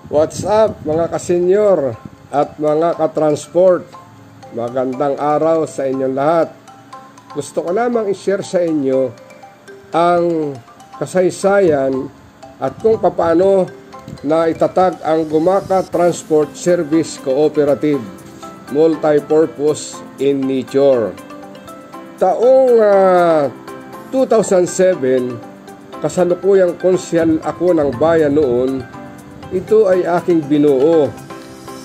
What's up mga kasenyor at mga katransport? Magandang araw sa inyong lahat. Gusto ko lamang i-share sa inyo ang kasaysayan at kung paano na itatag ang Gumaca Transport Service Cooperative Multipurpose in Nature. Taong 2007, kasalukuyang konsyal ako ng bayan noon. Ito ay aking binuo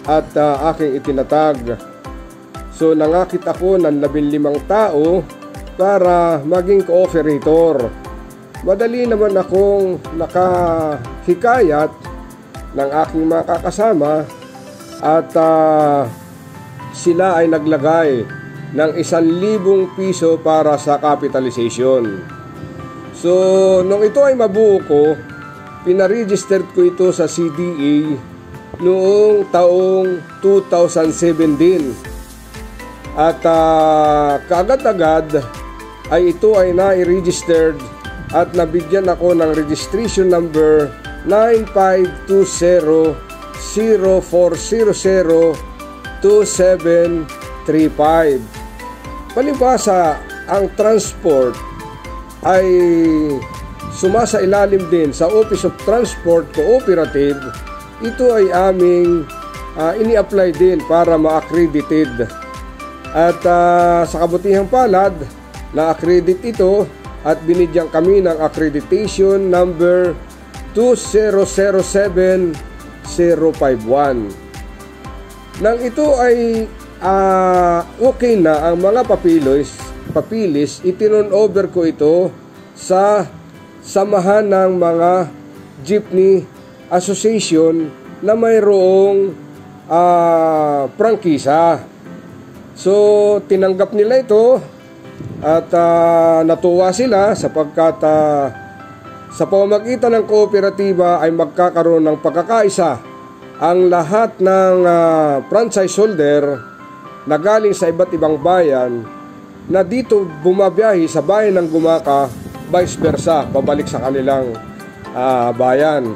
at aking itinatag. So nangakit ako ng 15 tao para maging co-operator. Madali naman akong nakahikayat ng aking mga kakasama at sila ay naglagay ng 1,000 piso para sa capitalization. So nung ito ay mabuo ko, pinaregistered ko ito sa CDA noong taong 2017. At kaagad-agad ay ito ay na-registered at nabigyan ako ng registration number 952004002735. Palibhasa, ang transport ay sumasailalim din sa Office of Transport Cooperative. Ito ay aming ini-apply din para ma-accredited. At sa kabutihang palad, na-accredit ito at binigyan kami ng accreditation number 2007051. Nang ito ay okay na ang mga papilis, itinon over ko ito sa samahan ng mga jeepney association na mayroong prangkisa. So tinanggap nila ito at natuwa sila sapagkat sa pamamagitan ng kooperatiba ay magkakaroon ng pagkakaisa ang lahat ng franchise holder na galing sa iba't ibang bayan na dito bumabiyahe sa bayan ng Gumaca, vice versa, pabalik sa kanilang bayan.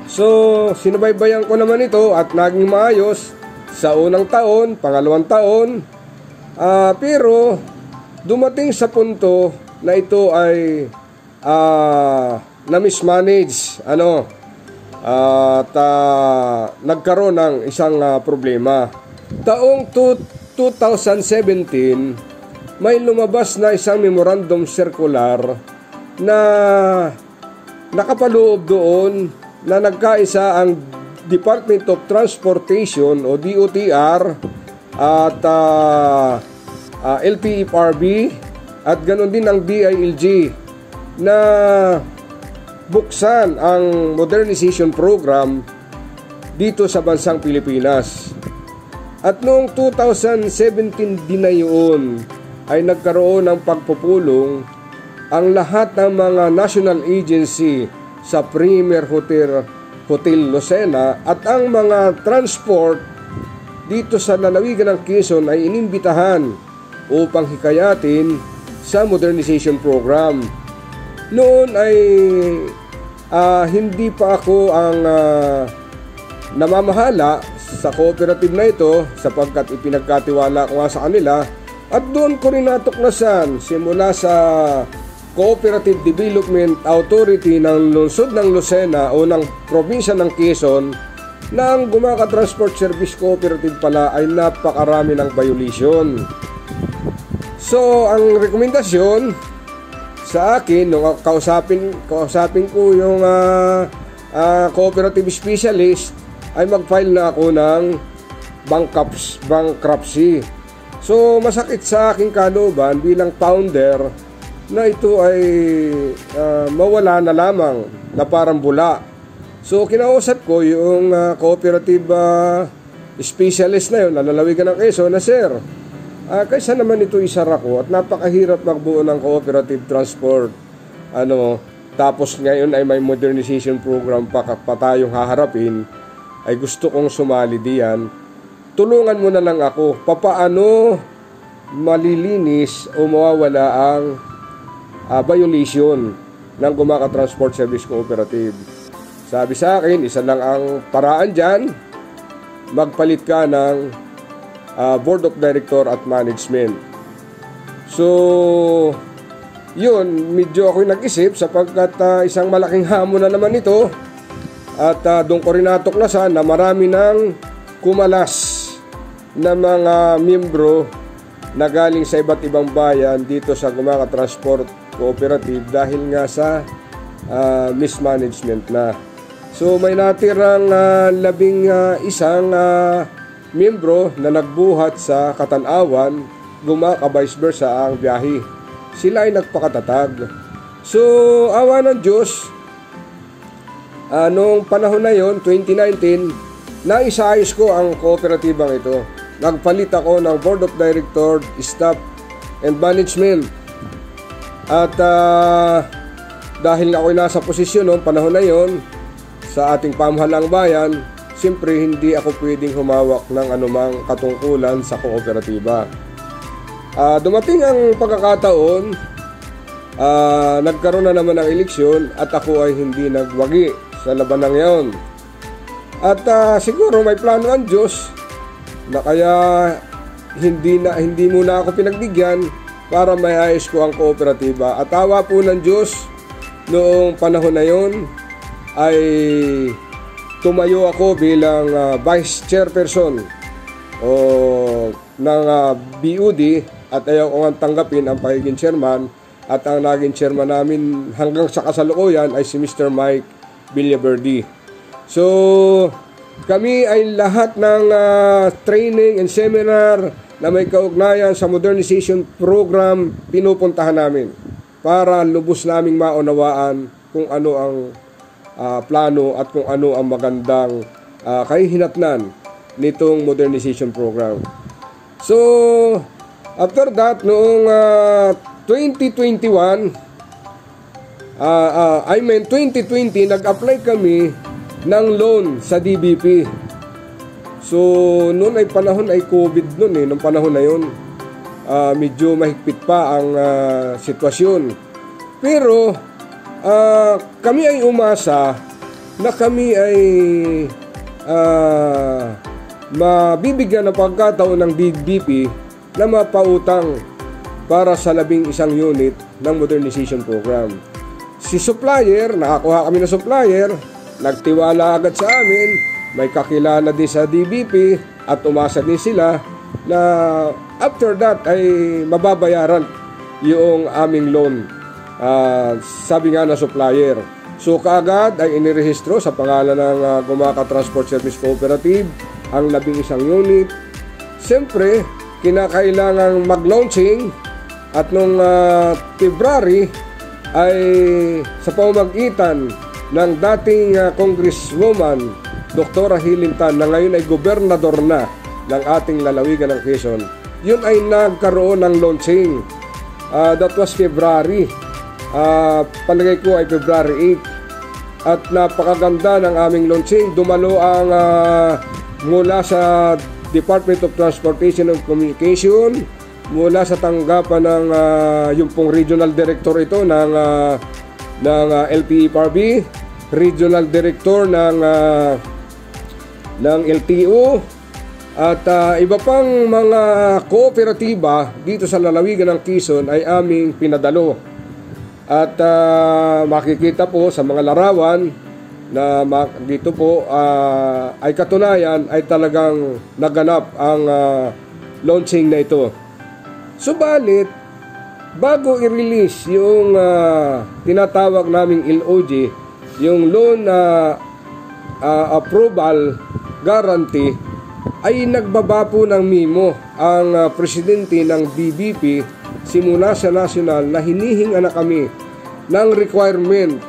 So, sinubaybayan ko naman ito at naging maayos sa unang taon, pangalawang taon. Pero, dumating sa punto na ito ay na-mismanage. At nagkaroon ng isang problema. Taong 2017, may lumabas na isang memorandum circular na nakapaloob doon na nagkaisa ang Department of Transportation o DOTR at LPFRB at ganoon din ang DILG na buksan ang modernization program dito sa bansang Pilipinas. At noong 2017 din na yun, ay nagkaroon ng pagpupulong ang lahat ng mga national agency sa Premier Hotel Lucena at ang mga transport dito sa lalawigan ng Quezon ay inimbitahan upang hikayatin sa modernization program. Noon ay hindi pa ako ang namamahala sa cooperative na ito sapagkat ipinagkatiwala ko nga sa kanila. At doon ko rin natuklasan simula sa Cooperative Development Authority ng lungsod ng Lucena o ng probinsya ng Quezon na ang Gumaca Transport Service Cooperative pala ay napakarami ng violation. So, ang rekomendasyon sa akin, nung kausapin ko yung cooperative specialist, ay mag-file na ako ng bankruptcy. So, masakit sa aking kalooban bilang founder na ito ay mawala na lamang na parang bula. So, kinausap ko yung cooperative specialist na yun, lalawigan ng Quezon, na sir, kaysa naman ito isara ko at napakahirap magbuo ng cooperative transport. Tapos ngayon ay may modernization program pa tayong haharapin, ay gusto kong sumali diyan. Tulungan mo na lang ako, papaano malilinis o mawawala ang violation ng Gumaca Transport Service Cooperative. Sabi sa akin, isa lang ang paraan dyan, magpalit ka ng Board of Director at Management. So, yun, medyo ako nag-isip sapagkat isang malaking hamon na naman ito. At doon ko rin natuklasan na marami ng kumalas na mga miyembro na galing sa iba't ibang bayan dito sa Gumaca Transport Cooperative dahil nga sa mismanagement na. So may natirang 11 miyembro na nagbuhat sa Katanawan, Gumaca vice versa ang biyahe. Sila ay nagpakatatag. So awa ng Diyos, noong panahon na yon, 2019, naisayos ko ang kooperatibang ito. Nagpalit ako ng Board of Director, Staff and Management. At dahil ako'y nasa posisyon noong panahon na yon sa ating pamahalang bayan, siyempre hindi ako pwedeng humawak ng anumang katungkulan sa kooperatiba. Dumating ang pagkakataon, nagkaroon na naman ng eleksyon at ako ay hindi nagwagi sa labanang yaon. At siguro may plano ang Diyos na kaya hindi muna ako pinagbigyan para maiayos ko ang kooperatiba. At awa po ng Diyos, noong panahon na yon ay tumayo ako bilang Vice Chairperson ng BUD at ayaw ko nga tanggapin ang pagiging chairman. At ang naging chairman namin hanggang sa kasalukuyan ay si Mr. Mike Villaverdi. So, kami ay lahat ng training and seminar na may kaugnayan sa modernization program pinupuntahan namin para lubos naming maunawaan kung ano ang plano at kung ano ang magandang kahihinatnan nitong modernization program. So, after that, noong 2020, nag-apply kami ng loan sa DBP. So, noon ay panahon ay COVID noon noong panahon na yun. Medyo mahigpit pa ang sitwasyon. Pero, kami ay umasa na kami ay mabibigyan ng pagkataon ng DBP na mapautang para sa 11 unit ng modernization program. Si supplier, nakakuha kami ng supplier, nagtiwala agad sa amin, may kakilala din sa DBP at umasa din sila na after that ay mababayaran yung aming loan. Sabi nga na supplier. So kaagad ay inirehistro sa pangalan ng Gumaca Transport Service Cooperative ang 11 unit. Siyempre, kinakailangang mag-launching at nung February ay sa pamamagitan ng dating Congresswoman Dr. Hilintan na ngayon ay gobernador na ng ating lalawigan ng Quezon, yun ay nagkaroon ng launching. That was February. Palagay ko ay February 8. At napakaganda ng aming launching. Dumalo ang mula sa Department of Transportation and Communication, mula sa tanggapan ng yung pong regional director ito ng LTFRB, regional director ng LTO, at iba pang mga kooperatiba dito sa lalawigan ng Quezon ay aming pinadalo. At makikita po sa mga larawan na dito po ay katunayan ay talagang naganap ang launching na ito. Subalit, bago i-release yung tinatawag naming LOG, yung loan approval guarantee, ay nagbaba po ng memo ang presidente ng DBP simula sa national na hinihinga na kami ng requirement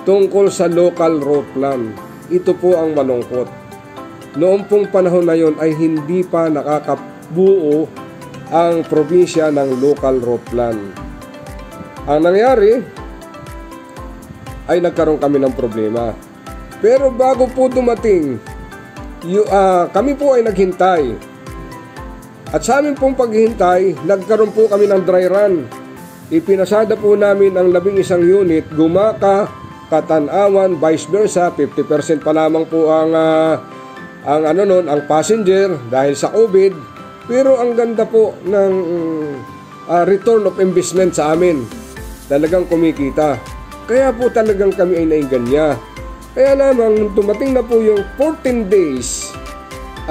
tungkol sa local road plan. Ito po ang malungkot. Noong pong panahon na yon ay hindi pa nakakabuo ang probinsya ng local road plan. Ang nangyari ay nagkaroon kami ng problema. Pero bago po dumating, kami po ay naghintay. At sa amin pong paghihintay, nagkaroon po kami ng dry run. Ipinasada po namin ang 11 unit Gumaca Katanawan, vice versa, 50% pa lamang po ang ang passenger dahil sa COVID. Pero ang ganda po ng return of investment sa amin. Talagang kumikita. Kaya po talagang kami ay naingganya. Kaya lamang dumating na po yung 14 days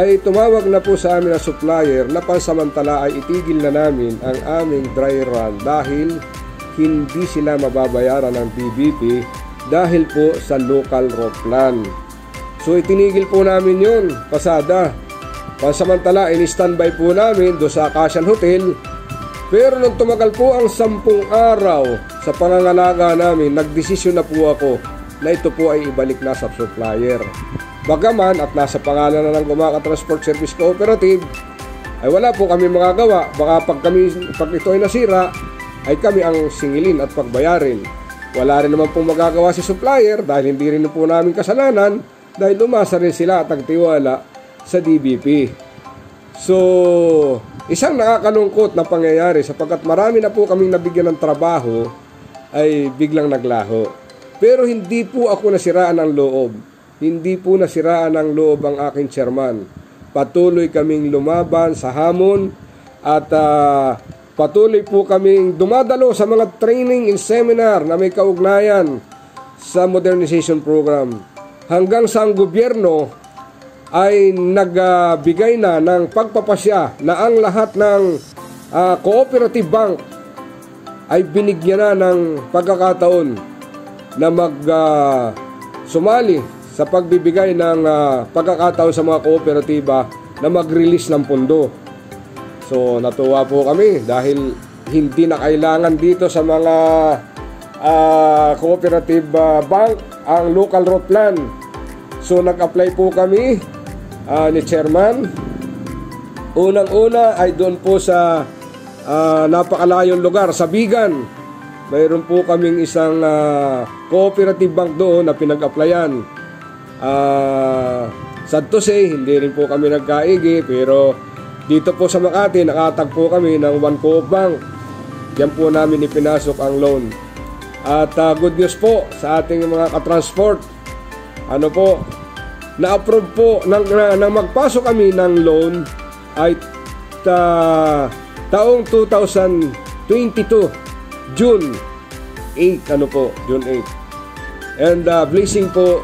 ay tumawag na po sa amin ang supplier na pansamantala ay itigil na namin ang aming dry run dahil hindi sila mababayaran ng DBP dahil po sa local route plan. So itinigil po namin yun, pasada. Pansamantala, in-standby po namin do sa Akasyan Hotel. Pero nung tumagal po ang 10 araw sa pangangalaga namin, nagdesisyon na po ako na ito po ay ibalik na sa supplier. Bagaman at nasa pangalan na ng Gumaka Transport Service Cooperative, ay wala po kami magagawa. Baka pag ito ay nasira, ay kami ang singilin at pagbayarin. Wala rin naman pong magagawa si supplier dahil hindi rin po namin kasalanan dahil umasa rin sila at nagtiwala sa DBP. So, isang nakakalungkot na pangyayari sapagkat marami na po kaming nabigyan ng trabaho ay biglang naglaho. Pero hindi po ako nasiraan ng loob. Hindi po nasiraan ng loob ang aking chairman. Patuloy kaming lumaban sa hamon at patuloy po kaming dumadalo sa mga training and seminar na may kaugnayan sa modernization program. Hanggang sa ang gobyerno ay nagbigay na ng pagpapasya na ang lahat ng cooperative bank ay binigyan na ng pagkakataon na sumali sa pagbibigay ng pagkakataon sa mga kooperatiba na mag-release ng pondo. So natuwa po kami dahil hindi na kailangan dito sa mga cooperative bank ang local route plan. So nag-apply po kami ni chairman. Unang-una ay doon po sa napakalayong lugar sa Bigan. Mayroon po kaming isang cooperative bank doon na pinag-applyan. Sad to say, hindi rin po kami nagkaigi, pero dito po sa Makati nakatagpo kami ng One Co-op Bank. Diyan po namin ipinasok ang loan. At good news po sa ating mga katransport. Ano po, na-approve po nang magpasok kami ng loan ay taong 2022 June 8 June 8. And blessing po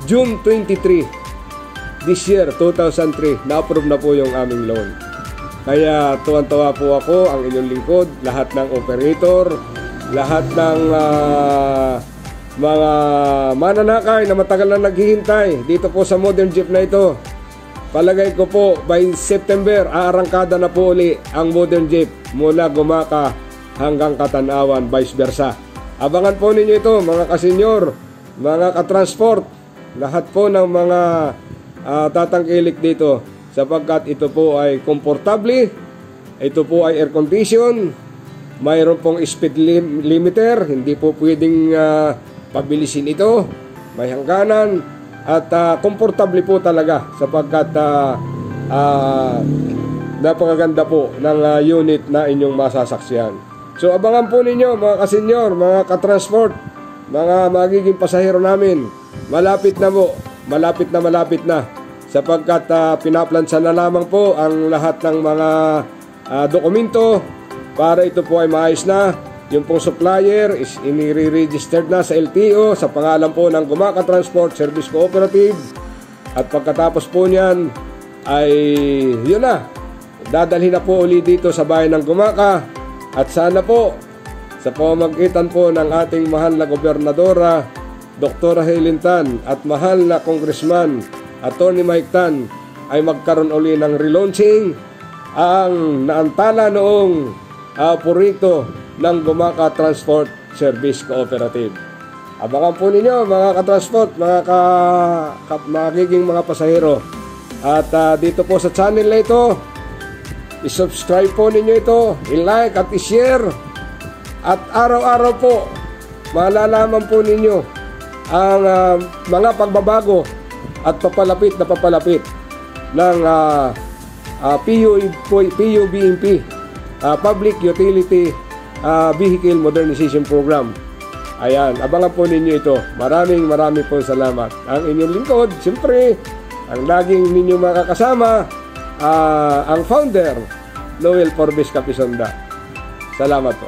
June 23 this year 2003 na-approve na po yung aming loan. Kaya tuwan-tuwa po ako, ang inyong lingkod, lahat ng operator, lahat ng mga mananakay na matagal na naghihintay dito po sa modern jeep na ito. Palagay ko po by September aarangkada na po uli ang modern jeep mula Gumaka hanggang Katanawan, vice versa. Abangan po ninyo ito mga kasenyor, mga katransport, lahat po ng mga tatangkilik dito sapagkat ito po ay komportable, ito po ay air condition, mayroon pong speed limiter, hindi po pwedeng pabilisin ito, may hangganan at komportable po talaga sapagkat napakaganda po ng unit na inyong masasaksihan. So abangan po ninyo mga kasenyor, mga katransport, mga magiging pasahero namin. Malapit na po, malapit na sapagkat pinaplansa na lamang po ang lahat ng mga dokumento para ito po ay maayos na. Yung pong supplier is inire-registered na sa LTO sa pangalan po ng Gumaka Transport Service Cooperative. At pagkatapos po niyan ay yun na, dadalhin na po uli dito sa bayan ng Gumaka. At sana po sa pamamagitan po ng ating mahal na gobernadora Dr. Helen Tan at mahal na Congressman Attorney Mike Tan ay magkaroon uli ng relaunching ang naantala noong proyekto ng Gumaka Transport Service Cooperative. Abangan po ninyo mga katransport, mga magiging mga pasahero. At dito po sa channel na ito, i-subscribe po ninyo ito, i-like at i-share. At araw-araw po, malalaman po ninyo ang mga pagbabago at papalapit ng PUBMP, Public Utility Vehicle Modernization Program. Ayan, abangan po ninyo ito. Maraming po salamat. Ang inyong lingkod, siyempre, ang laging ninyong makakasama, ang founder, Noel Forbes Capisonda. Salamat po.